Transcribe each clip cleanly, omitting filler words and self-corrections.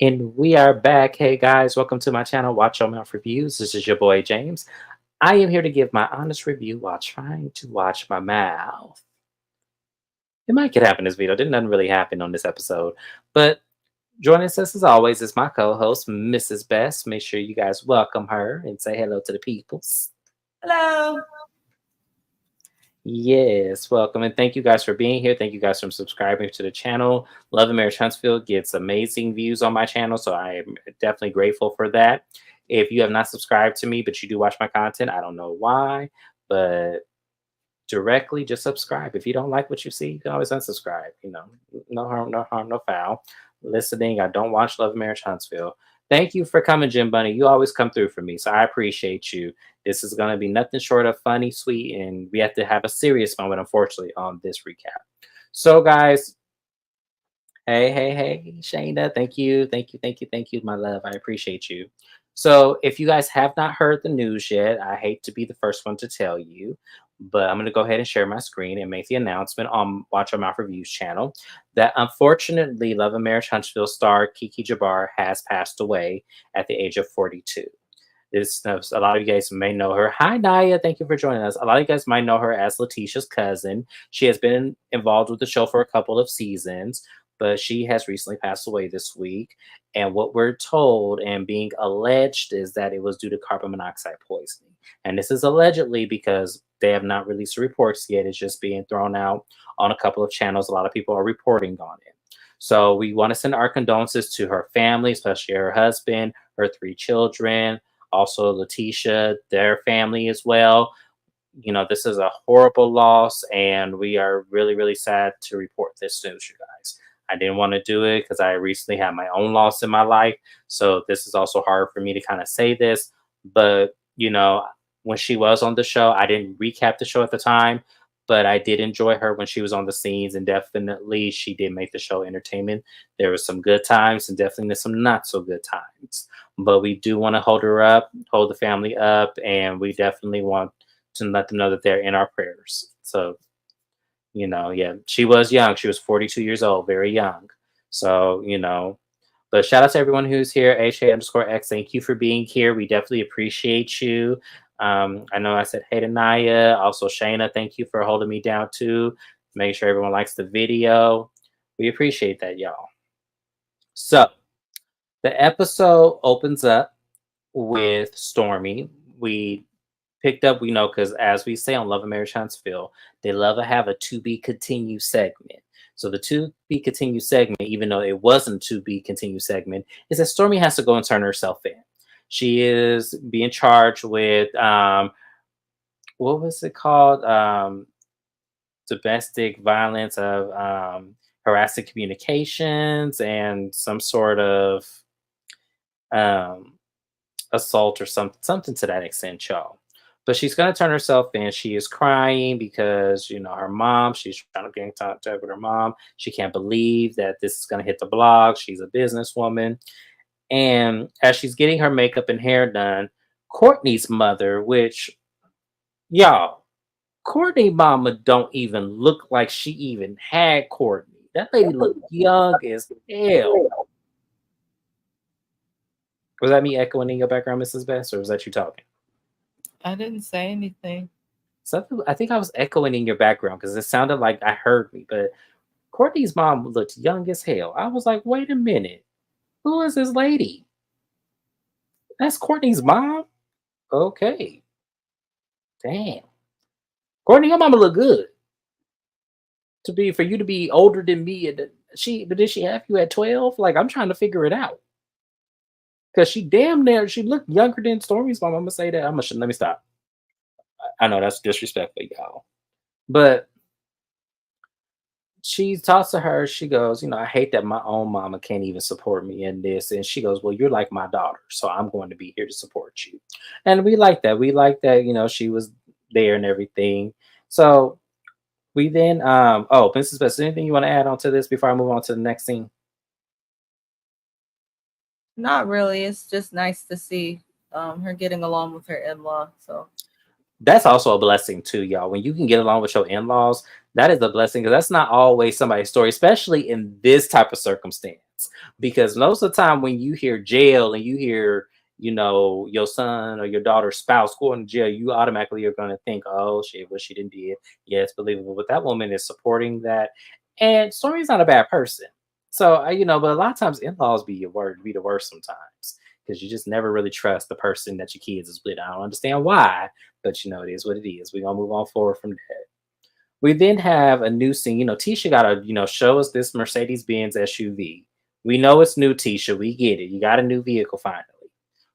And we are back. Hey guys, welcome to my channel, Watch Your Mouth Reviews. This is your boy James. I am here to give my honest review while trying to watch my mouth. It might get happen in this video. Didn't nothing really happen on this episode. But joining us as always is my co-host, Mrs. Best. Make sure you guys welcome her and say hello to the peoples. Hello. Yes, welcome. And thank you guys for being here. Thank you guys for subscribing to the channel. Love and Marriage Huntsville gets amazing views on my channel, so I am definitely grateful for that. If you have not subscribed to me, but you do watch my content, I don't know why, but directly just subscribe. If you don't like what you see, you can always unsubscribe. No harm, no harm, no foul. Listening, I don't watch Love and Marriage Huntsville. Thank you for coming, Jim Bunny. You always come through for me, so I appreciate you. This is going to be nothing short of funny, sweet, and we have to have a serious moment, unfortunately, on this recap. So, guys, hey, Shayna, thank you, my love. I appreciate you. So, if you guys have not heard the news yet, I hate to be the first one to tell you, but I'm going to go ahead and share my screen and make the announcement on Watch Our Mouth Reviews channel that unfortunately, Love and Marriage Huntsville star Kiki Jabbar has passed away at the age of 42. A lot of you guys may know her. Hi, Naya. Thank you for joining us. A lot of you guys might know her as Letitia's cousin. She has been involved with the show for a couple of seasons, but she has recently passed away this week. And what we're told and being alleged is that it was due to carbon monoxide poisoning. And this is allegedly because they have not released the reports yet. It's just being thrown out on a couple of channels. A lot of people are reporting on it. So we want to send our condolences to her family, especially her husband, her 3 children, also Letitia, their family as well. This is a horrible loss, and we are really, really sad to report this news, you guys. I didn't want to do it because I recently had my own loss in my life. So this is also hard for me to kind of say this. But, when she was on the show, I didn't recap the show at the time, but I did enjoy her when she was on the scenes. And definitely she did make the show entertainment. There was some good times and definitely some not so good times. But we do want to hold her up, hold the family up. And we definitely want to let them know that they're in our prayers. So, yeah, she was young. She was 42 years old, very young. So, but shout out to everyone who's here. HA_X, thank you for being here. We definitely appreciate you. I know I said hey to Naya. Also, Shayna, thank you for holding me down too. Make sure everyone likes the video. We appreciate that, y'all. So, the episode opens up with Stormy. We know, because as we say on Love and Marriage Huntsville, they love to have a to be continued segment. So the to be continued segment, even though it wasn't to be continued segment, is that Stormy has to go and turn herself in. She is being charged with what was it called? Domestic violence of harassing communications and some sort of assault or something to that extent, y'all. But she's going to turn herself in. She is crying because, her mom, she's trying to get in contact with her mom. She can't believe that this is going to hit the blog. She's a businesswoman. And as she's getting her makeup and hair done, Courtney's mother, which, y'all, Courtney mama don't even look like she even had Courtney. That lady looked young as hell. Was that me echoing in your background, Mrs. Best, or was that you talking? I didn't say anything. Something, I think I was echoing in your background because it sounded like I heard me, but Courtney's mom looked young as hell. I was like, wait a minute. Who is this lady? That's Courtney's mom? Okay. Damn. Courtney, your mama look good. For you to be older than me, but did she have you at 12? Like, I'm trying to figure it out. Because she looked younger than Stormy's mom. I'm gonna say that. Let me stop. I know that's disrespectful, y'all. But she talks to her, she goes, I hate that my own mama can't even support me in this. And she goes, well, you're like my daughter, so I'm going to be here to support you. And we like that. We like that, she was there and everything. So we then, Mrs. Best, anything you want to add on to this before I move on to the next scene? Not really. It's just nice to see her getting along with her in-law. So that's also a blessing too, y'all. When you can get along with your in-laws, that is a blessing, because that's not always somebody's story, especially in this type of circumstance. Because most of the time when you hear jail and you hear, your son or your daughter's spouse going to jail, you automatically are going to think, oh shit, what she didn't did. Yeah, it's believable. But that woman is supporting that. And Stormy's not a bad person. So, but a lot of times in-laws be the worst sometimes because you just never really trust the person that your kids is with. I don't understand why, but it is what it is. We're gonna move on forward from that. We then have a new scene. Tisha got to, show us this Mercedes Benz SUV. We know it's new, Tisha. We get it. You got a new vehicle finally.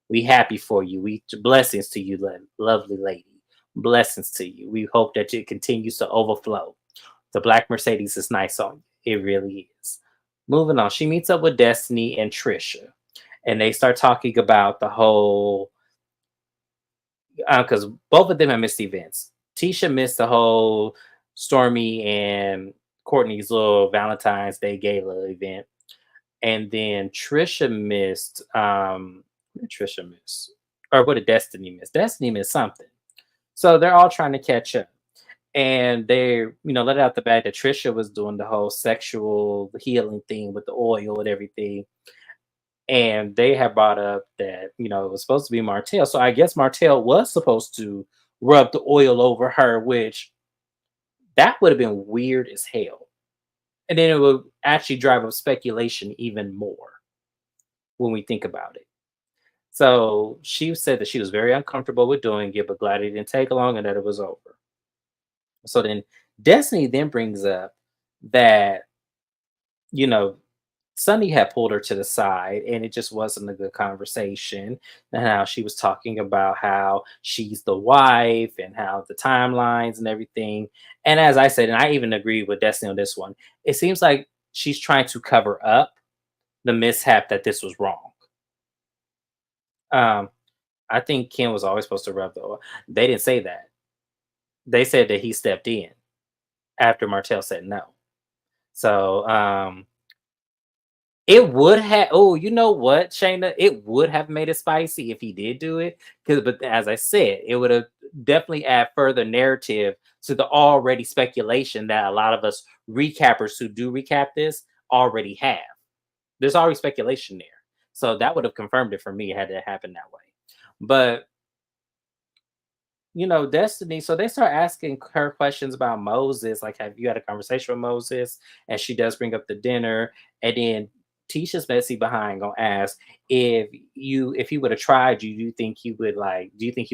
We happy for you. We blessings to you, lovely lady. Blessings to you. We hope that it continues to overflow. The black Mercedes is nice on you. It really is. Moving on. She meets up with Destiny and Trisha, and they start talking about the whole because both of them have missed events. Tisha missed the whole Stormy and Courtney's little Valentine's Day gala event, and then Trisha missed. What did Trisha miss? Or what did Destiny miss? Destiny missed something. So they're all trying to catch up, and they, let out the fact that Trisha was doing the whole sexual healing thing with the oil and everything, and they have brought up that it was supposed to be Martell. So I guess Martell was supposed to rub the oil over her, which that would have been weird as hell. And then it would actually drive up speculation even more when we think about it. So she said that she was very uncomfortable with doing it, but glad it didn't take long and that it was over. So then Destiny then brings up that, you know, Sunny had pulled her to the side and it just wasn't a good conversation. And how she was talking about how she's the wife and how the timelines and everything. And as I said, and I even agree with Destiny on this one, it seems like she's trying to cover up the mishap that this was wrong. Um, I think Ken was always supposed to rub the oil. They didn't say that. They said that he stepped in after Martell said no. So it would have. Oh, you know what, Shayna? It would have made it spicy if he did do it. But as I said, it would have definitely add further narrative to the already speculation that a lot of us recappers who do recap this already have. There's already speculation there, so that would have confirmed it for me had it happened that way. But Destiny. So they start asking her questions about Moses. Like, have you had a conversation with Moses? And she does bring up the dinner. And then Tisha's messy behind gonna ask if he would have tried you, do you think he would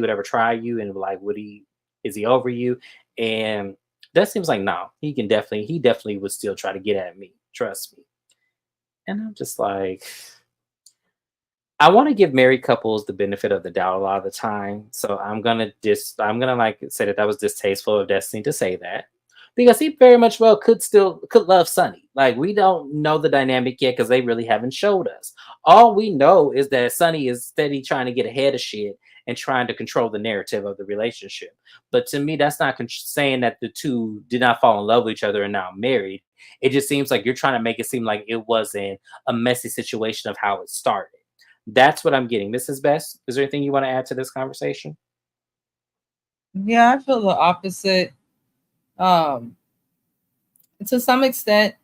ever try you? And like, is he over you? And that seems like no, he definitely would still try to get at me. Trust me. And I'm just like, I want to give married couples the benefit of the doubt a lot of the time. So I'm gonna like say that was distasteful of Destiny to say that. Because he very much well could love Sunny. Like, we don't know the dynamic yet because they really haven't showed us. All we know is that Sunny is steady trying to get ahead of shit and trying to control the narrative of the relationship. But to me, that's not saying that the two did not fall in love with each other and now married. It just seems like you're trying to make it seem like it wasn't a messy situation of how it started. That's what I'm getting. Mrs. Best, is there anything you want to add to this conversation? Yeah, I feel the opposite. Um, to some extent,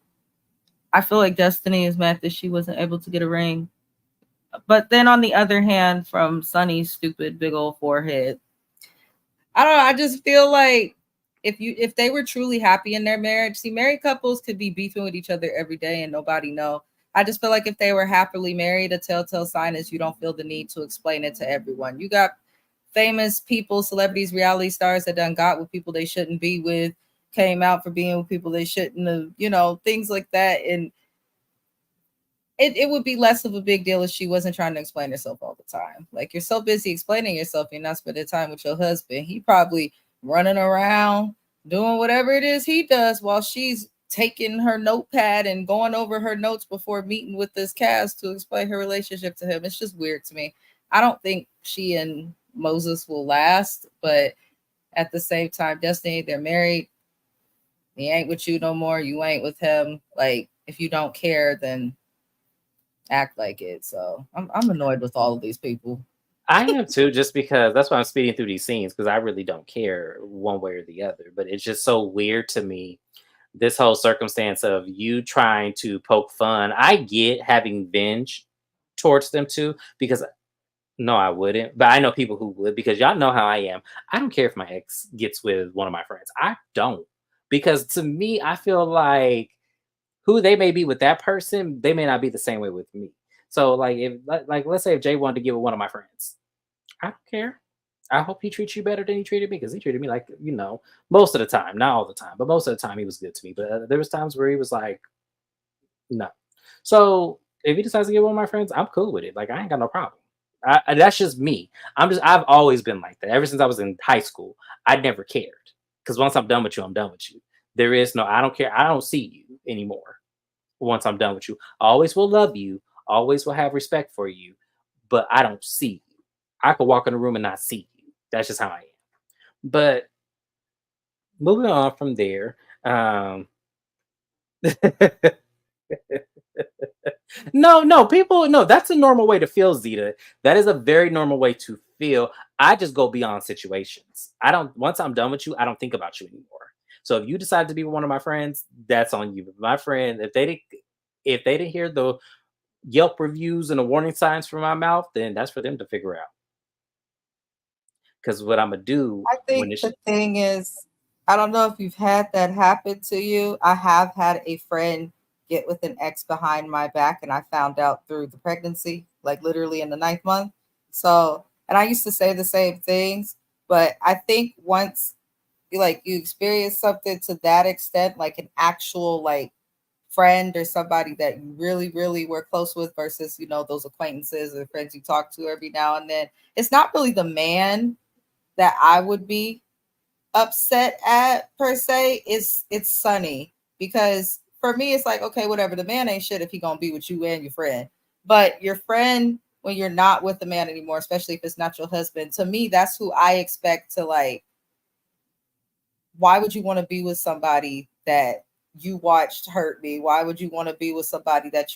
I feel like Destiny is mad that she wasn't able to get a ring. But then on the other hand, from Sunny's stupid big old forehead, I don't know. I just feel like if they were truly happy in their marriage, see, married couples could be beefing with each other every day and nobody know. I just feel like if they were happily married, a telltale sign is you don't feel the need to explain it to everyone. You got famous people, celebrities, reality stars that done got with people they shouldn't be with, came out for being with people they shouldn't have, things like that. And it would be less of a big deal if she wasn't trying to explain herself all the time. Like, you're so busy explaining yourself, you're not spending time with your husband. He probably running around doing whatever it is he does while she's taking her notepad and going over her notes before meeting with this cast to explain her relationship to him. It's just weird to me. I don't think she and Moses will last, but at the same time, Destiny, they're married. He ain't with you no more. You ain't with him. Like, if you don't care, then act like it. So I'm annoyed with all of these people. I am too, just because that's why I'm speeding through these scenes because I really don't care one way or the other. But it's just so weird to me this whole circumstance of you trying to poke fun. I get having venge towards them too, because no, I wouldn't. But I know people who would because y'all know how I am. I don't care if my ex gets with one of my friends. I don't. Because to me, I feel like who they may be with that person, they may not be the same way with me. So like if like let's say if Jay wanted to get with one of my friends, I don't care. I hope he treats you better than he treated me because he treated me like, most of the time, not all the time, but most of the time he was good to me. But there was times where he was like, no. So if he decides to get one of my friends, I'm cool with it. Like I ain't got no problem. That's just me. I've always been like that. Ever since I was in high school, I never cared because once I'm done with you, I'm done with you. There is no, I don't care. I don't see you anymore. Once I'm done with you, I always will love you. Always will have respect for you, but I don't see you. I could walk in a room and not see you. That's just how I am. But moving on from there, no, people, no, that's a normal way to feel, Zeta. That is a very normal way to feel. I just go beyond situations. I don't, once I'm done with you, I don't think about you anymore. So if you decide to be one of my friends, that's on you. But my friend, if they didn't hear the Yelp reviews and the warning signs from my mouth, then that's for them to figure out. Because what I'm gonna do I when think it's the thing is, I don't know if you've had that happen to you. I have had a friend get with an ex behind my back, and I found out through the pregnancy, like literally in the ninth month. So, and I used to say the same things, but I think once you experience something to that extent, like an actual like friend or somebody that you really, really were close with versus, those acquaintances or friends you talk to every now and then, it's not really the man that I would be upset at per se. It's Sunny, because for me it's like, okay, whatever, the man ain't shit if he gonna be with you and your friend. But your friend, when you're not with the man anymore, especially if it's not your husband, to me that's who I expect to like. Why would you want to be with somebody that you watched hurt me? Why would you want to be with somebody that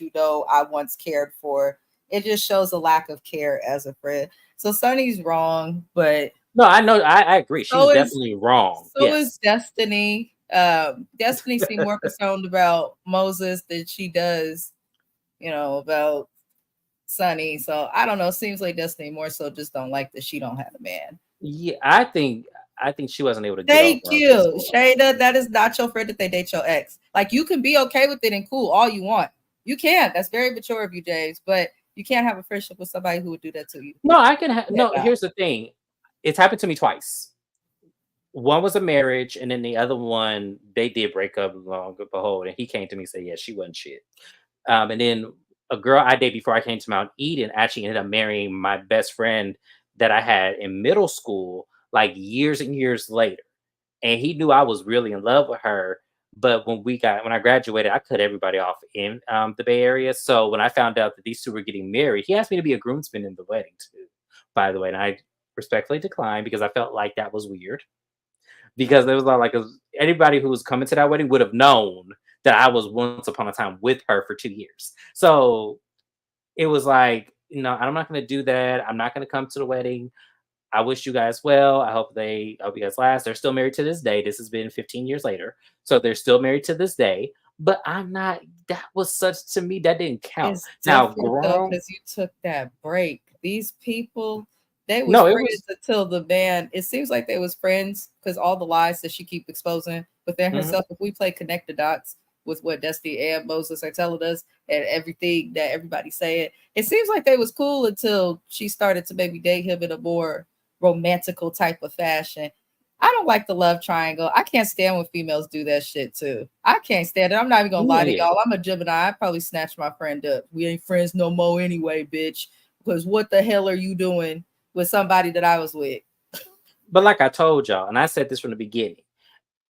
I once cared for? It just shows a lack of care as a friend. So Sunny's wrong, but no, I know, I agree. She's so is definitely wrong. so is Yes. Destiny. Destiny seemed more concerned about Moses than she does, about Sunny. So I don't know. Seems like Destiny more so just don't like that she don't have a man. Yeah, I think she wasn't able to get over Thank her you, ex. Shada. That is not your friend that they date your ex. Like you can be okay with it and cool all you want. You can. That's very mature of you, James. But you can't have a friendship with somebody who would do that to you. No, I can Yeah, no, nah. here's the thing. It's happened to me twice. One was a marriage, and then the other one, they did break up long behold, and he came to me and said, yeah, she wasn't shit. And then a girl I dated before I came to Mount Eden actually ended up marrying my best friend that I had in middle school, like years and years later. And he knew I was really in love with her. But when I graduated, I cut everybody off in the Bay Area. So when I found out that these two were getting married, he asked me to be a groomsman in the wedding too, by the way. And I respectfully declined because I felt like that was weird. Because there was a lot like anybody who was coming to that wedding would have known that I was once upon a time with her for 2 years. So it was like, I'm not going to do that. I'm not going to come to the wedding. I wish you guys well. I hope you guys last. They're still married to this day. This has been 15 years later. So they're still married to this day. But I'm not, that was such, to me, that didn't count. It's Now, different though grown, because you took that break. These people, they was no, it friends was, until the man. It seems like they was friends because all the lies that she keep exposing within mhm. herself. If we play connect the dots with what Dusty and Moses are telling us and everything that everybody's saying, it seems like they was cool until she started to maybe date him in a more romantical type of fashion. I don't like the love triangle. I can't stand when females do that shit too. I can't stand it. I'm not even gonna lie to Yeah. y'all. I'm a Gemini. I probably snatch my friend up. We ain't friends no more anyway, bitch. Because what the hell are you doing with somebody that I was with? But like I told y'all, and I said this from the beginning,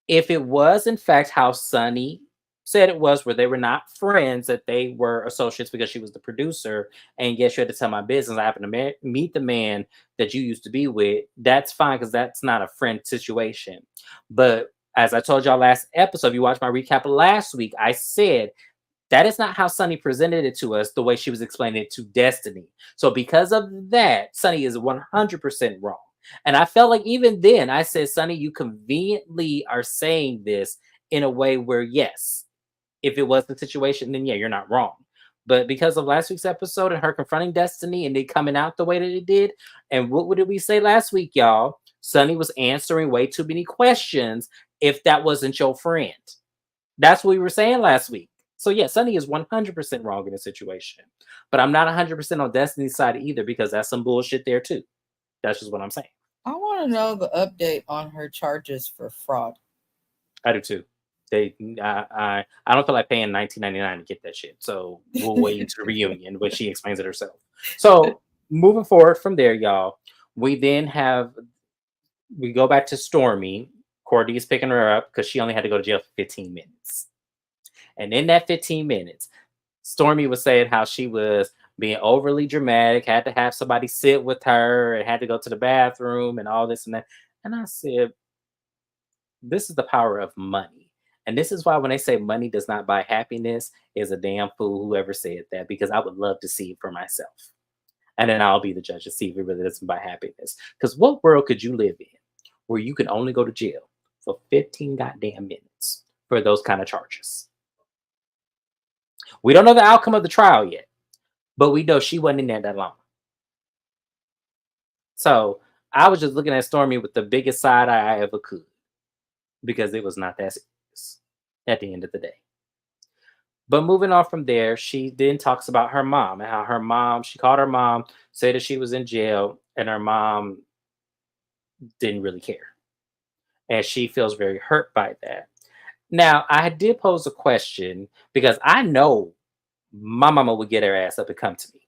if it was in fact how Sunny said it was, where they were not friends, that they were associates because she was the producer, and yes, you had to tell my business. I happened to meet the man that you used to be with. That's fine because that's not a friend situation. But as I told y'all last episode, if you watched my recap last week, I said that is not how Sunny presented it to us, the way she was explaining it to Destiny. So because of that, Sunny is 100% wrong. And I felt like even then, I said, Sunny, you conveniently are saying this in a way where, yes, if it was the situation, then yeah, you're not wrong. But because of last week's episode and her confronting Destiny and it coming out the way that it did, and what did we say last week, y'all? Sunny was answering way too many questions if that wasn't your friend. That's what we were saying last week. So yeah, Sunny is 100% wrong in the situation. But I'm not 100% on Destiny's side either because that's some bullshit there too. That's just what I'm saying. I want to know the update on her charges for fraud. I do too. I don't feel like paying $19.99 to get that shit. So we'll wait until the reunion, but she explains it herself. So moving forward from there, y'all, we go back to Stormy. Courtney is picking her up because she only had to go to jail for 15 minutes. And in that 15 minutes, Stormy was saying how she was being overly dramatic, had to have somebody sit with her, and had to go to the bathroom and all this and that. And I said, this is the power of money. And this is why when they say money does not buy happiness, is a damn fool whoever said that, because I would love to see it for myself. And then I'll be the judge to see if it really doesn't buy happiness. Because what world could you live in where you can only go to jail for 15 goddamn minutes for those kind of charges? We don't know the outcome of the trial yet, but we know she wasn't in there that long. So I was just looking at Stormy with the biggest side eye I ever could, because it was not that serious at the end of the day. But moving on from there, she then talks about her mom and how she called her mom, said that she was in jail, and her mom didn't really care. And she feels very hurt by that. Now, I did pose a question because I know my mama would get her ass up and come to me.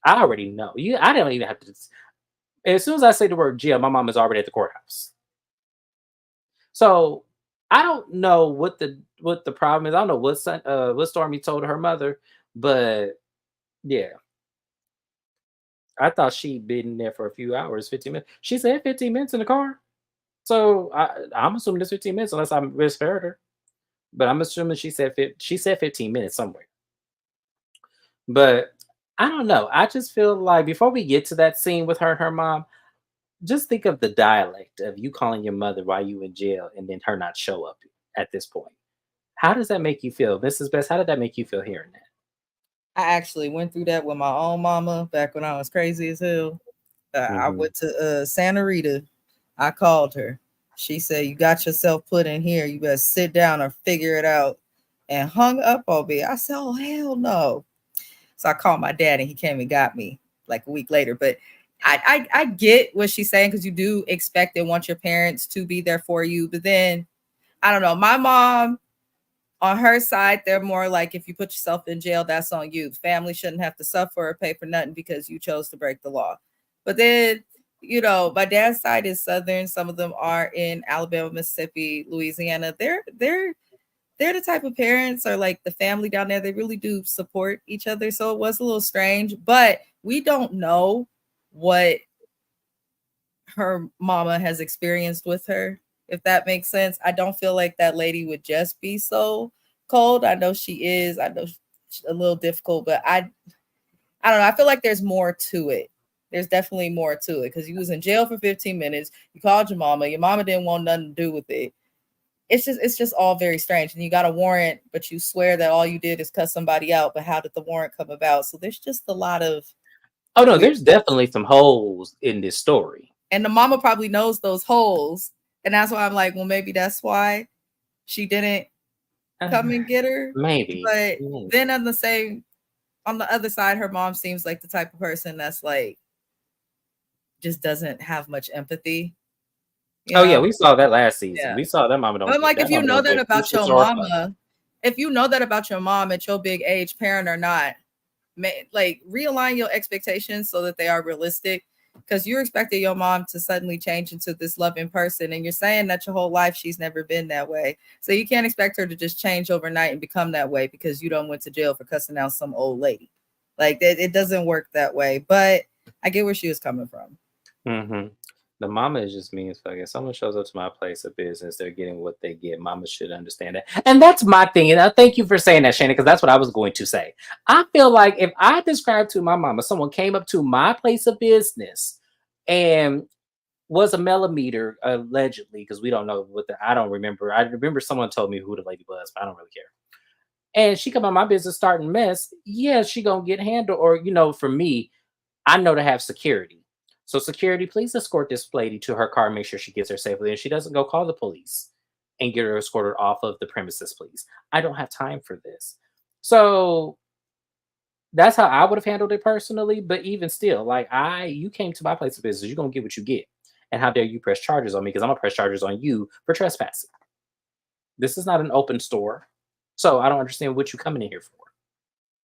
I already know. I don't even have to. As soon as I say the word jail, my mom is already at the courthouse. So I don't know what the problem is. I don't know what Stormy told her mother, but yeah, I thought she'd been there for a few hours, 15 minutes. She said 15 minutes in the car. So I'm assuming it's 15 minutes unless I misheard her. But I'm assuming she said 15 minutes somewhere. But I don't know. I just feel like before we get to that scene with her and her mom, just think of the dialect of you calling your mother while you in jail and then her not show up at this point. How does that make you feel? Mrs. Best, how did that make you feel hearing that? I actually went through that with my own mama back when I was crazy as hell. I went to Santa Rita. I called her. She said, "You got yourself put in here. You better sit down or figure it out." And hung up on me. I said, "Oh, hell no." So I called my dad and he came and got me like a week later. But I get what she's saying, because you do expect and want your parents to be there for you. But then, I don't know. My mom, on her side, they're more like, if you put yourself in jail, that's on you. The family shouldn't have to suffer or pay for nothing because you chose to break the law. But then, my dad's side is Southern. Some of them are in Alabama, Mississippi, Louisiana. They're the type of parents, or like the family down there, they really do support each other. So it was a little strange, but we don't know what her mama has experienced with her, if that makes sense. I don't feel like that lady would just be so cold. I know she is. I know she's a little difficult, but I don't know. I feel like there's more to it. There's definitely more to it, because you was in jail for 15 minutes. You called your mama. Your mama didn't want nothing to do with it. It's just all very strange. And you got a warrant, but you swear that all you did is cuss somebody out. But how did the warrant come about? So there's just a lot of Oh no, there's definitely some holes in this story. And the mama probably knows those holes. And that's why I'm like, well, maybe that's why she didn't come and get her. Maybe. But then on the other side, her mom seems like the type of person that's like, just doesn't have much empathy. Yeah, we saw that last season. Yeah. We saw that mama don't. But like, if you know that about your mama, if you know that about your mom at your big age, parent or not, like realign your expectations so that they are realistic. Because you're expecting your mom to suddenly change into this loving person, and you're saying that your whole life she's never been that way. So you can't expect her to just change overnight and become that way because you don't went to jail for cussing out some old lady. Like it doesn't work that way. But I get where she was coming from. Mm-hmm. The mama is just mean as fuck. If someone shows up to my place of business, they're getting what they get. Mama should understand that. And that's my thing. And I thank you for saying that, Shannon, because that's what I was going to say. I feel like if I describe to my mama, someone came up to my place of business and was a millimeter allegedly, because we don't know what the I don't remember. I remember someone told me who the lady was, but I don't really care. And she come on my business starting mess. Yeah, she gonna get handled. Or for me, I know to have security. So security, please escort this lady to her car. Make sure she gets there safely, and she doesn't go call the police and get her escorted off of the premises. Please, I don't have time for this. So that's how I would have handled it personally. But even still, like you came to my place of business, you're gonna get what you get. And how dare you press charges on me? Because I'm gonna press charges on you for trespassing. This is not an open store, so I don't understand what you coming in here for.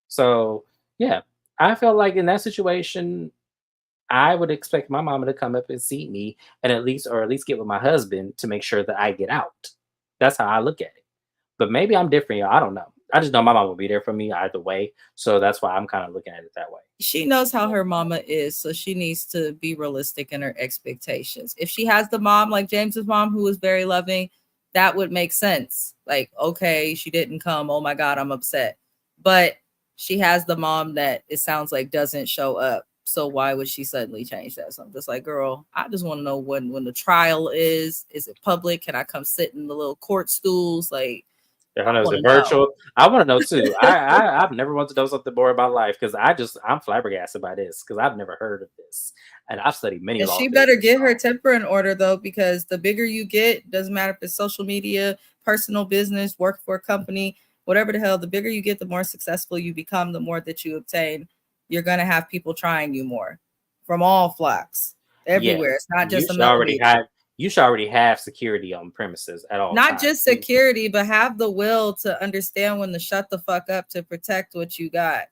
So yeah, I felt like in that situation, I would expect my mama to come up and see me and at least get with my husband to make sure that I get out. That's how I look at it. But maybe I'm different, y'all. I don't know. I just know my mom will be there for me either way. So that's why I'm kind of looking at it that way. She knows how her mama is, so she needs to be realistic in her expectations. If she has the mom like James's mom, who was very loving, that would make sense. Like, okay, she didn't come. Oh my God, I'm upset. But she has the mom that it sounds like doesn't show up. So why would she suddenly change that? So I'm just like, girl, I just want to know when the trial is. Is it public? Can I come sit in the little court stools? Like, If I I know, is want it to know. virtual? I want to know too. I've never wanted to know something more about life because I'm flabbergasted by this because I've never heard of this, and I've studied many And law she better fields. get her temper in order though, because the bigger you get, doesn't matter if it's social media, personal business, work for a company, whatever the hell, the bigger you get, the more successful you become, the more that you obtain. You're gonna have people trying you more from all flocks everywhere. Yes, It's not just a millimeter. you should already have security on premises at all Not times. just security, but have the will to understand when to shut the fuck up to protect what you got.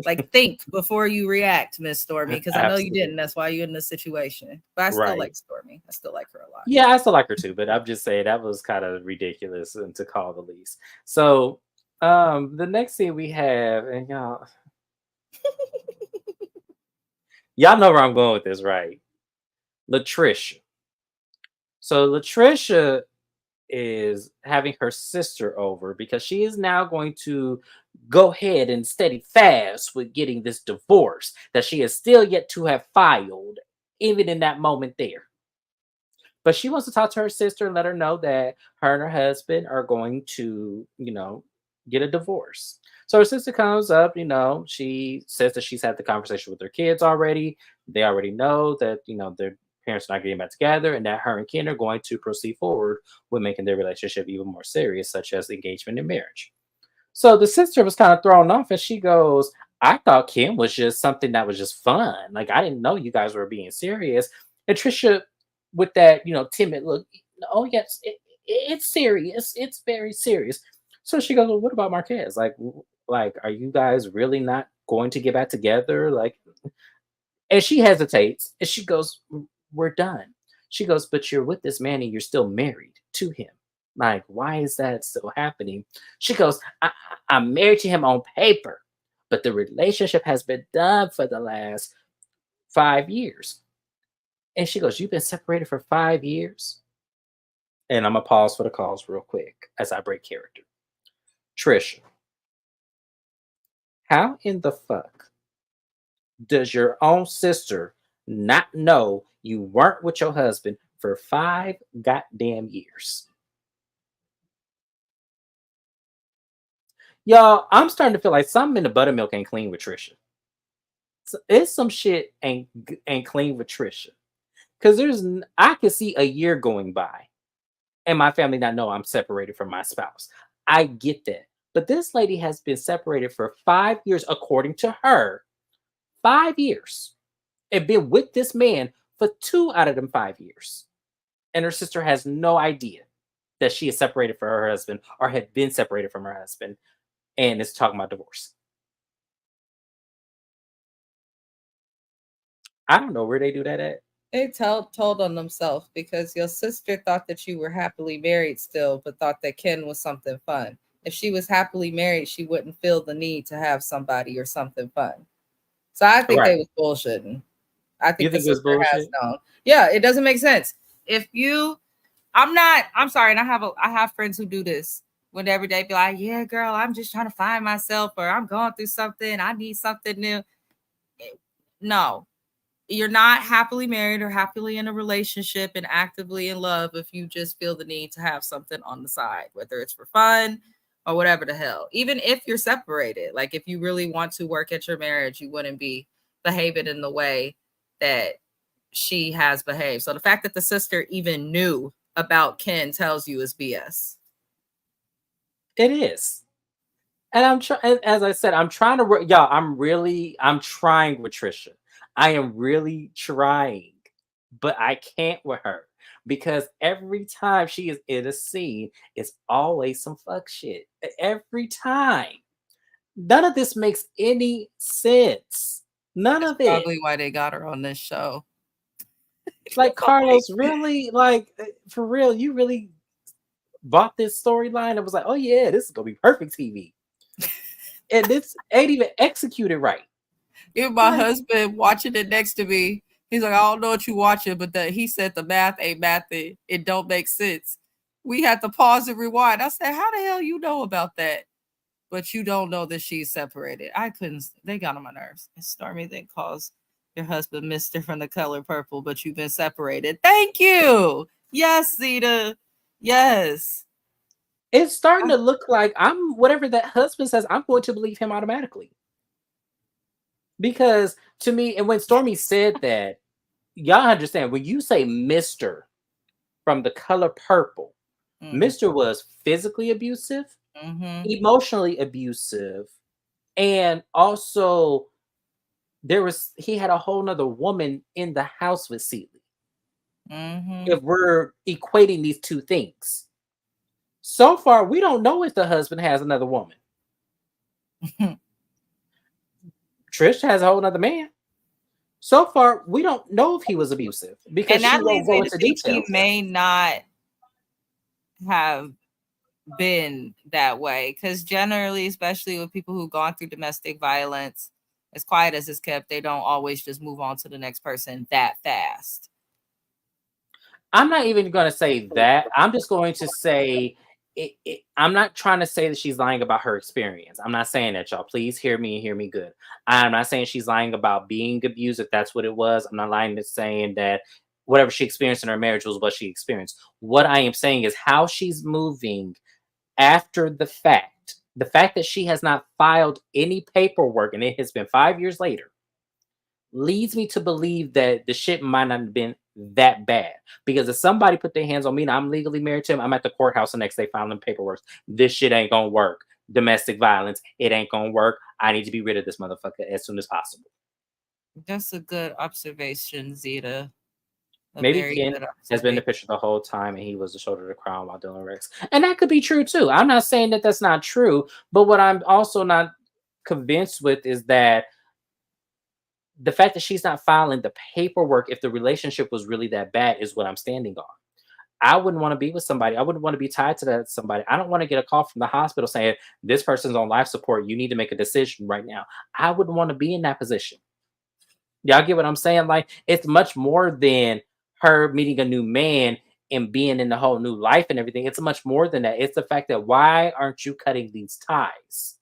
Like, think before you react, Miss Stormy, because I know you didn't. Absolutely That's why you're in this situation. But I still right. like Stormy. I still like her a lot. Yeah, I still like her too, but I'm just saying that was kind of ridiculous and to call the least. So, the next thing we have, and y'all know where I'm going with this, right? Latricia. So Latricia is having her sister over because she is now going to go ahead and steady fast with getting this divorce that she is still yet to have filed, even in that moment there. But she wants to talk to her sister and let her know that her and her husband are going to, get a divorce. So her sister comes up, she says that she's had the conversation with her kids already. They already know that, their parents are not getting back together and that her and Ken are going to proceed forward with making their relationship even more serious, such as engagement and marriage. So the sister was kind of thrown off and she goes, I thought Kim was just something that was just fun. Like, I didn't know you guys were being serious. And Trisha, with that, timid look, oh, yes, it's serious. It's very serious. So she goes, well, what about Marquez? Like, are you guys really not going to get back together? Like, and she hesitates and she goes, we're done. She goes, but you're with this man and you're still married to him. Like, why is that still happening? She goes, I'm married to him on paper, but the relationship has been done for the last 5 years. And she goes, you've been separated for 5 years? And I'm going to pause for the calls real quick as I break character. Trisha, how in the fuck does your own sister not know you weren't with your husband for 5 goddamn years? Y'all, I'm starting to feel like something in the buttermilk ain't clean with Trisha. It's some shit ain't clean with Trisha. Cause I could see a year going by and my family not know I'm separated from my spouse. I get that. But this lady has been separated for 5 years, according to her. 5 years. And been with this man for 2 out of them 5 years. And her sister has no idea that she is separated from her husband or had been separated from her husband and is talking about divorce. I don't know where they do that at. They told on themselves because your sister thought that you were happily married still, but thought that Ken was something fun. If she was happily married, she wouldn't feel the need to have somebody or something fun. So I think they Right. was bullshitting. I You think the think it was sister has bullshit? known. Yeah, it doesn't make sense. If you, I'm sorry, and I have friends who do this. When every day be like, yeah, girl, I'm just trying to find myself, or I'm going through something. I need something new. No, you're not happily married or happily in a relationship and actively in love if you just feel the need to have something on the side, whether it's for fun or whatever the hell. Even if you're separated, like if you really want to work at your marriage, you wouldn't be behaving in the way that she has behaved. So the fact that the sister even knew about Ken tells you is BS. It is. And I'm trying, as I said, I'm trying to work. Y'all, I'm trying with Trisha. I am really trying, but I can't with her because every time she is in a scene, it's always some fuck shit. Every time. None of this makes any sense. None That's of it. probably why they got her on this show. Like, Carlos, really? Like, for real, you really bought this storyline and was like, oh, yeah, this is going to be perfect TV. And this ain't even executed right. Even my husband watching it next to me, he's like, I don't know what you watching, but he said the math ain't mathing. It don't make sense. We had to pause and rewind. I said, how the hell you know about that? But you don't know that she's separated. I couldn't. They got on my nerves. And Stormy then calls your husband Mr. from the color purple, but you've been separated. Thank you. Yes, Zeta. Yes. It's starting to look like whatever that husband says, I'm going to believe him automatically. Because to me, and when Stormy said that, y'all understand, when you say Mr. from the color purple, Mr. was physically abusive, emotionally abusive, and also he had a whole nother woman in the house with Celie. If we're equating these two things. So far, we don't know if the husband has another woman. Trish has a whole nother man. So far, we don't know if he was abusive because she won't go into details. He may not have been that way because generally, especially with people who've gone through domestic violence, as quiet as it's kept, they don't always just move on to the next person that fast. I'm not even going to say that. I'm just going to say I'm not trying to say that she's lying about her experience. I'm not saying that, y'all. Please hear me and hear me good. I'm not saying she's lying about being abused, if that's what it was. I'm not lying to saying that whatever she experienced in her marriage was what she experienced. What I am saying is how she's moving after the fact that she has not filed any paperwork, and it has been 5 years later, leads me to believe that the shit might not have been that bad. Because if somebody put their hands on me and I'm legally married to him, I'm at the courthouse the next day filing paperwork. This shit ain't gonna work. Domestic violence, it ain't gonna work. I need to be rid of this motherfucker as soon as possible. That's a good observation, Zeta. Maybe Ken has been the picture the whole time and he was the shoulder to cry on while Dylan Rex. And that could be true too. I'm not saying that that's not true, but what I'm also not convinced with is that the fact that she's not filing the paperwork, if the relationship was really that bad, is what I'm standing on. I wouldn't want to be with somebody. I wouldn't want to be tied to that somebody. I don't want to get a call from the hospital saying, this person's on life support. You need to make a decision right now. I wouldn't want to be in that position. Y'all get what I'm saying? Like, it's much more than her meeting a new man and being in the whole new life and everything. It's much more than that. It's the fact that why aren't you cutting these ties?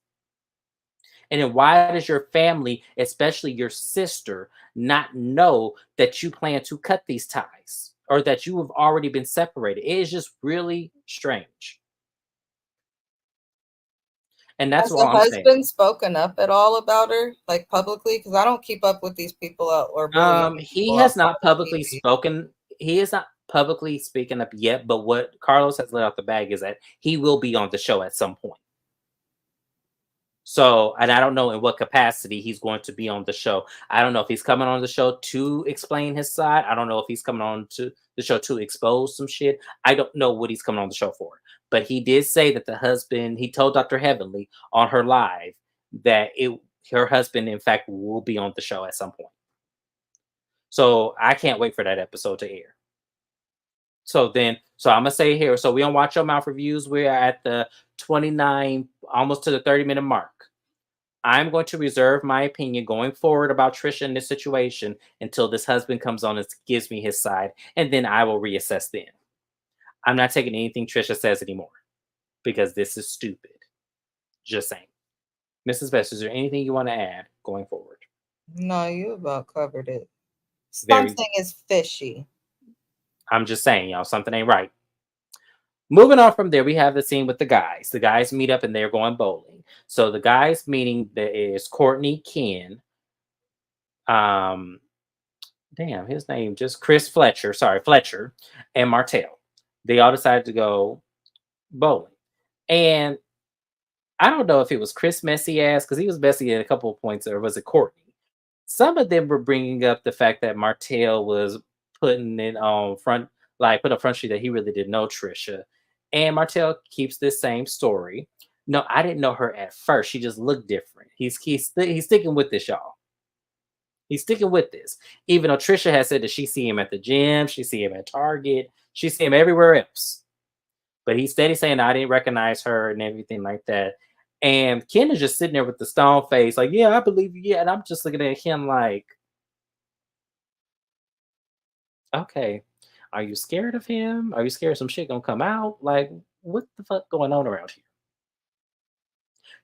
And then why does your family, especially your sister, not know that you plan to cut these ties or that you have already been separated? It is just really strange. And that's what I'm saying. Has the husband spoken up at all about her, like publicly? Because I don't keep up with these people or really he has not publicly spoken. He is not publicly speaking up yet, but what Carlos has let out the bag is that he will be on the show at some point. So, and I don't know in what capacity he's going to be on the show. I don't know if he's coming on the show to explain his side. I don't know if he's coming on to the show to expose some shit. I don't know what he's coming on the show for. But he did say that the husband, he told Dr. Heavenly on her live that her husband, in fact, will be on the show at some point. So I can't wait for that episode to air. So I'm going to say here, so we on Watch Your Mouth reviews. We're at the 29, almost to the 30-minute mark. I'm going to reserve my opinion going forward about Trisha in this situation until this husband comes on and gives me his side, and then I will reassess then. I'm not taking anything Trisha says anymore because this is stupid. Just saying. Mrs. Best, is there anything you want to add going forward? No, you about covered it. Very. Something is fishy. I'm just saying, y'all, something ain't right. Moving on from there, we have the scene with the guys. The guys meet up and they're going bowling. So the guys meeting there is Courtney, Ken, um, damn, his name just Chris Fletcher, sorry, Fletcher, and Martell. They all decided to go bowling. And I don't know if it was Chris messy ass because he was messy at a couple of points, or was it Courtney? Some of them were bringing up the fact that Martell was putting it on front, like put a front sheet that he really didn't know Trisha. And Martell keeps this same story. No, I didn't know her at first. She just looked different. He's sticking with this, y'all. He's sticking with this. Even though Trisha has said that she see him at the gym, she see him at Target, she see him everywhere else. But he's steady saying I didn't recognize her and everything like that. And Ken is just sitting there with the stone face, like, yeah, I believe you. Yeah. And I'm just looking at him like, okay, are you scared of him? Are you scared some shit gonna come out? Like, what the fuck going on around here?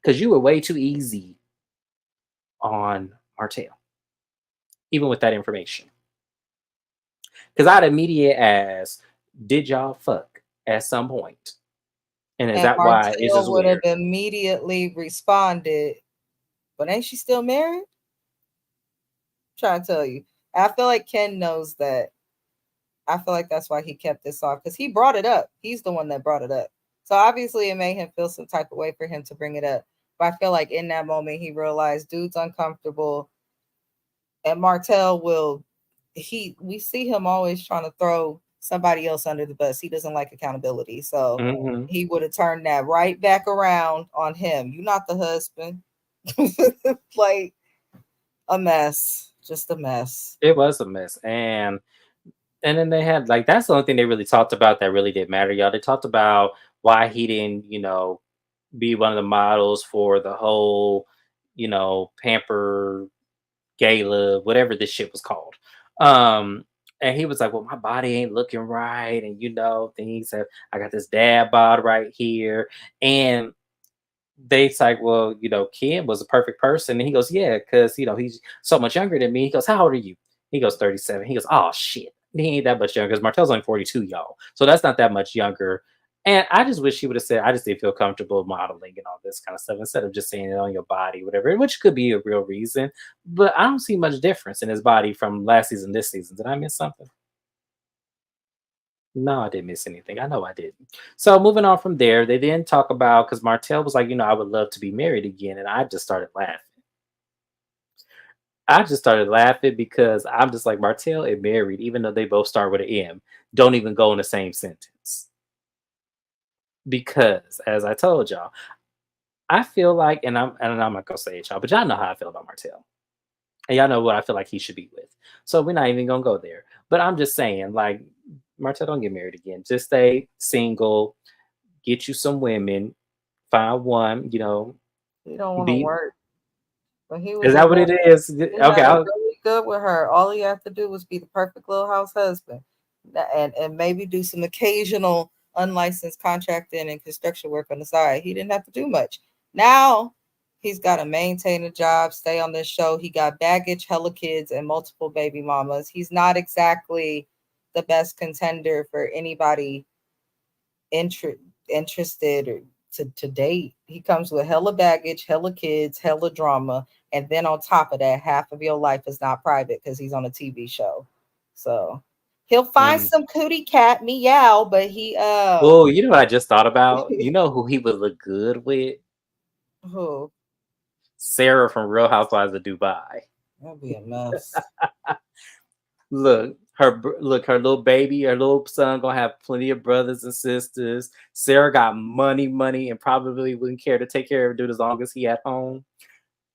Because you were way too easy on Martell, even with that information. Because I'd immediate ask, did y'all fuck at some point? And is And that why it's Martell just would have weird? immediately responded, but ain't she still married? Trying to tell you. I feel like Ken knows that. I feel like that's why he kept this off because he brought it up. He's the one that brought it up. So obviously it made him feel some type of way for him to bring it up. But I feel like in that moment he realized dude's uncomfortable and Martell will we see him always trying to throw somebody else under the bus. He doesn't like accountability. So Mm-hmm. he would have turned that right back around on him. You're not the husband. Like a mess. Just a mess. It was a mess. And then they had like that's the only thing they really talked about that really did matter, y'all. They talked about why he didn't, be one of the models for the whole, pamper gala, whatever this shit was called. Um, and he was like, well, my body ain't looking right, and things have I got this dad bod right here. And they's like, well, Kim was a perfect person. And he goes, yeah, because he's so much younger than me. He goes, how old are you? He goes, 37. He goes, oh shit. He ain't that much younger because Martell's only 42, y'all. So that's not that much younger. And I just wish he would have said, I just didn't feel comfortable modeling and all this kind of stuff instead of just saying it on your body, whatever, which could be a real reason. But I don't see much difference in his body from last season, this season. Did I miss something? No, I didn't miss anything. I know I didn't. So moving on from there, they then talk about because Martell was like, I would love to be married again, and I just started laughing. I just started laughing because I'm just like Martell and married, even though they both start with an M, don't even go in the same sentence. Because as I told y'all, I feel like, and I'm not gonna say it, y'all, but y'all know how I feel about Martell. And y'all know what I feel like he should be with. So we're not even gonna go there. But I'm just saying, like, Martell, don't get married again. Just stay single, get you some women, find one, He don't want to be work. But he is was that able what it is? he Okay, had it really good with her. All he had to do was be the perfect little house husband, and maybe do some occasional unlicensed contracting and construction work on the side. He didn't have to do much. Now he's got to maintain a job, stay on this show. He got baggage, hella kids, and multiple baby mamas. He's not exactly the best contender for anybody interested or to date. He comes with hella baggage, hella kids, hella drama, and then on top of that, half of your life is not private because he's on a TV show. So he'll find mm. some cootie cat meow, but he Oh, you know what I just thought about? You know who he would look good with? who Sarah from Real Housewives of Dubai. that'd be a mess. Look, her little baby, her little son gonna have plenty of brothers and sisters. Sarah got money, and probably wouldn't care to take care of a dude as long as he at home.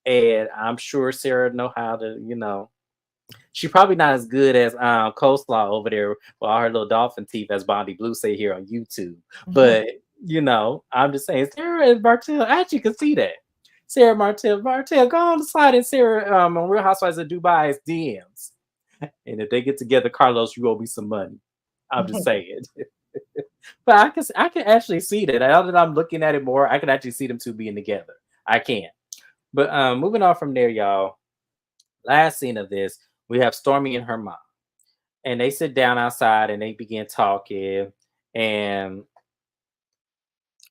And I'm sure Sarah know how to, she probably not as good as Coleslaw over there with all her little dolphin teeth, as Bondi Blue say here on YouTube. But I'm just saying, Sarah and Martell, I actually can see that. Sarah Martell, go on the slide and Sarah on Real Housewives of Dubai's DMs. And if they get together, Carlos, you owe me some money. I'm just saying. But I can actually see that. Now that I'm looking at it more, I can actually see them two being together. I can. But moving on from there, y'all. Last scene of this, We have Stormy and her mom, and they sit down outside and they begin talking. And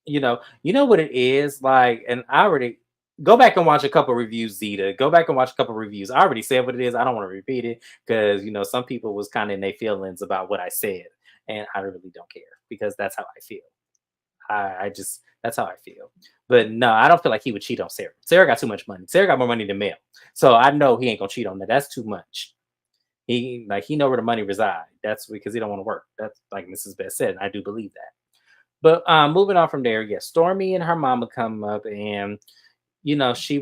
you know what it is like. And I already go back and watch a couple reviews. Zeta, go back and watch a couple reviews. I already said what it is. I don't want to repeat it because some people was kind of in their feelings about what I said, and I really don't care because that's how I feel. I just that's how I feel. But no, I don't feel like he would cheat on Sarah. Sarah got too much money. Sarah got more money than Mel, so I know he ain't gonna cheat on that. That's too much. He know where the money reside. That's because he don't want to work. That's like Mrs. Best said, and I do believe that. But moving on from there, yes, Stormy and her mama come up, and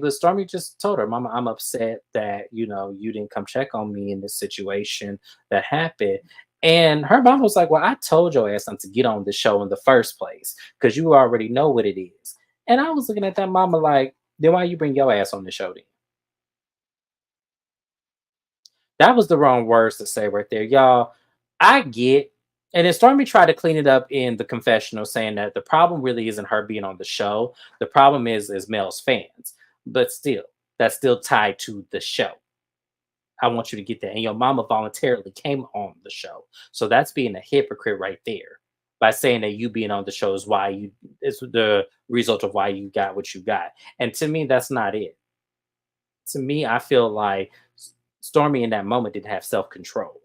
Stormy just told her, "Mama, I'm upset that you didn't come check on me in this situation that happened." And her mom was like, "Well, I told your ass not to get on the show in the first place because you already know what it is." And I was looking at that mama like, "Then why you bring your ass on the show then?" That was the wrong words to say right there, y'all. I get, and then Stormy tried to clean it up in the confessional, saying that the problem really isn't her being on the show. The problem is Mel's fans. But still, that's still tied to the show. I want you to get that. And your mama voluntarily came on the show, so that's being a hypocrite right there by saying that you being on the show is why you is the result of why you got what you got. And to me, that's not it. To me, I feel like Stormy in that moment didn't have self control.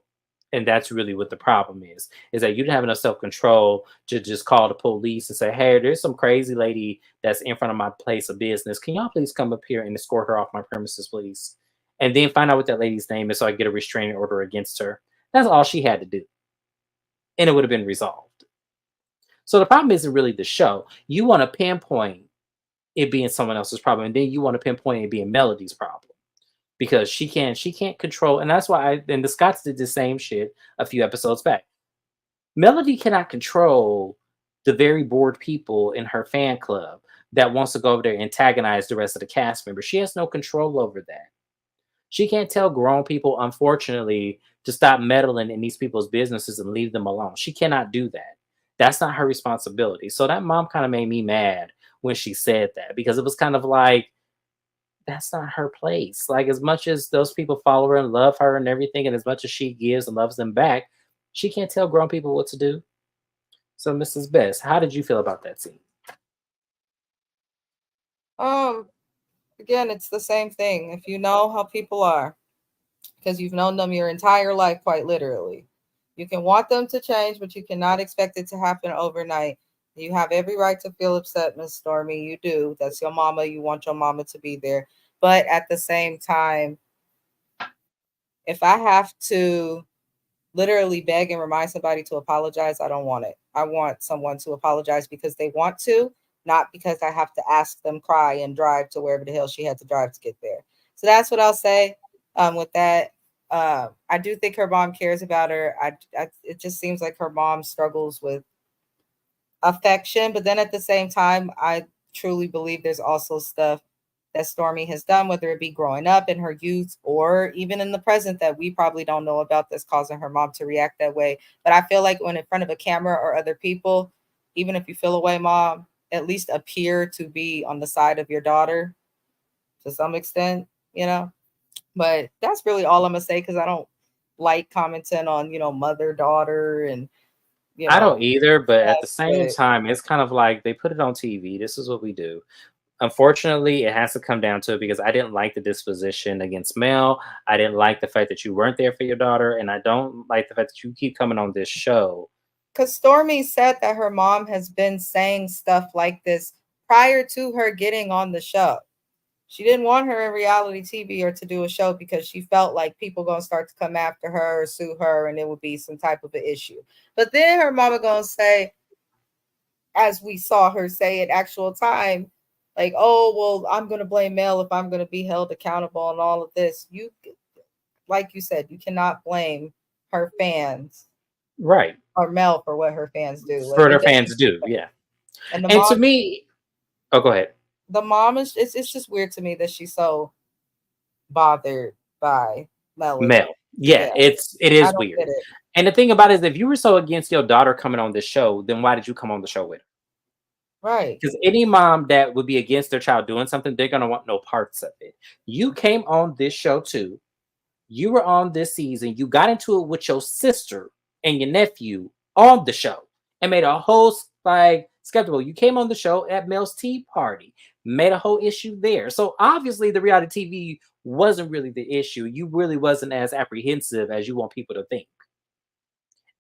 And that's really what the problem is that you didn't have enough self control to just call the police and say, "Hey, there's some crazy lady that's in front of my place of business. Can y'all please come up here and escort her off my premises, please?" And then find out what that lady's name is so I get a restraining order against her. That's all she had to do. And it would have been resolved. So the problem isn't really the show. You want to pinpoint it being someone else's problem, and then you want to pinpoint it being Melody's problem because she can't control. And that's why and the Scots did the same shit a few episodes back. Melody cannot control the very bored people in her fan club that wants to go over there and antagonize the rest of the cast members. She has no control over that. She can't tell grown people, unfortunately, to stop meddling in these people's businesses and leave them alone. She cannot do that. That's not her responsibility. So that mom kind of made me mad when she said that because it was kind of like, that's not her place. Like, as much as those people follow her and love her and everything, and as much as she gives and loves them back, she can't tell grown people what to do. So, Mrs. Best, how did you feel about that scene? Um, Again, it's the same thing. If you know how people are, because you've known them your entire life, quite literally, you can want them to change, but you cannot expect it to happen overnight. You have every right to feel upset, Miss Stormy. You do. That's your mama. You want your mama to be there. But at the same time, if I have to literally beg and remind somebody to apologize, I don't want it. I want someone to apologize because they want to, not because I have to ask them, cry, and drive to wherever the hell she had to drive to get there. So that's what I'll say. With that, I do think her mom cares about her. It just seems like her mom struggles with affection, but then at the same time, I truly believe there's also stuff that Stormy has done, whether it be growing up in her youth or even in the present, that we probably don't know about, that's causing her mom to react that way. But I feel like when in front of a camera or other people, even if you feel away, mom, at least appear to be on the side of your daughter to some extent, you know. But that's really all I'm gonna say because I don't like commenting on, mother daughter and you I don't know either, but at the stuff. same But time, it's kind of like they put it on TV. This is what we do. Unfortunately, it has to come down to it because I didn't like the disposition against Mel. I didn't like the fact that you weren't there for your daughter, and I don't like the fact that you keep coming on this show. because Stormy said that her mom has been saying stuff like this prior to her getting on the show. She didn't want her in reality TV or to do a show because she felt like people gonna start to come after her or sue her, and it would be some type of an issue. But then her mama gonna say, as we saw her say at actual time, like, "Oh well, I'm gonna blame Mel if I'm gonna be held accountable and all of this." You, like you said, you cannot blame her fans Right. or Mel for what her fans do. Like For it their doesn't. fans do, yeah. And the And to mom, me, oh, go ahead. it's just weird to me that she's so bothered by Melody. Mel. Yeah, Yeah, it I is don't weird. get it. And the thing about it is, if you were so against your daughter coming on this show, then why did you come on the show with her? Right. Because any mom that would be against their child doing something, they're gonna want no parts of it. You came on this show too, You were on this season. You got into it with your sister and your nephew on the show and made a whole like skeptical. You came on the show at Mel's Tea Party, made a whole issue there. So obviously the reality TV wasn't really the issue. You really wasn't as apprehensive as you want people to think.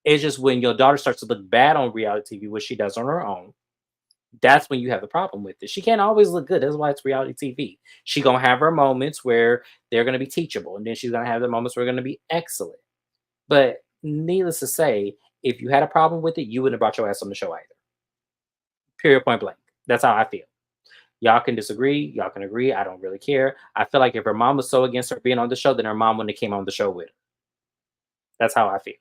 It's just when your daughter starts to look bad on reality TV, which she does on her own, that's when you have the problem with it. She can't always look good. That's why it's reality TV. She gonna have her moments where they're gonna be teachable, and then she's gonna have the moments where they're gonna be excellent. But needless to say, if you had a problem with it, you wouldn't have brought your ass on the show either. Period, point blank. That's how I feel. Y'all can disagree. Y'all can agree. I don't really care. I feel like if her mom was so against her being on the show, then her mom wouldn't have came on the show with her. That's how I feel.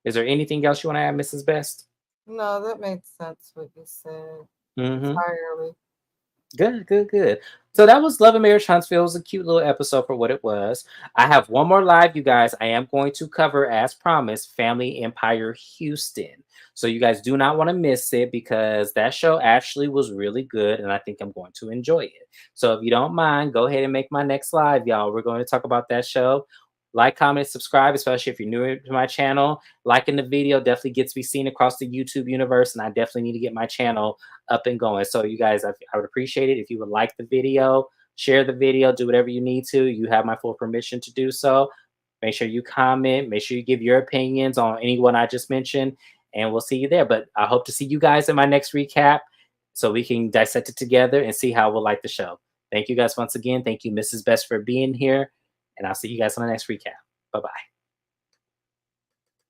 Is there anything else you want to add, Mrs. Best? No, that makes sense what you said Mm-hmm. entirely. Good, good, good. So that was Love and Marriage Huntsville. It was a cute little episode for what it was. I have one more live, you guys. I am going to cover, as promised, Family Empire Houston. So you guys do not want to miss it because that show actually was really good and I think I'm going to enjoy it. So if you don't mind, go ahead and make my next live, y'all. We're going to talk about that show. Like, comment, subscribe, especially if you're new to my channel. Liking the video definitely gets me seen across the YouTube universe, and I definitely need to get my channel up and going. So you guys, I would appreciate it if you would like the video, share the video, do whatever you need to. You have my full permission to do so. Make sure you comment. Make sure you give your opinions on anyone I just mentioned, and we'll see you there. But I hope to see you guys in my next recap so we can dissect it together and see how we'll like the show. Thank you guys once again. Thank you, Mrs. Best, for being here. And I'll see you guys on the next recap. Bye-bye.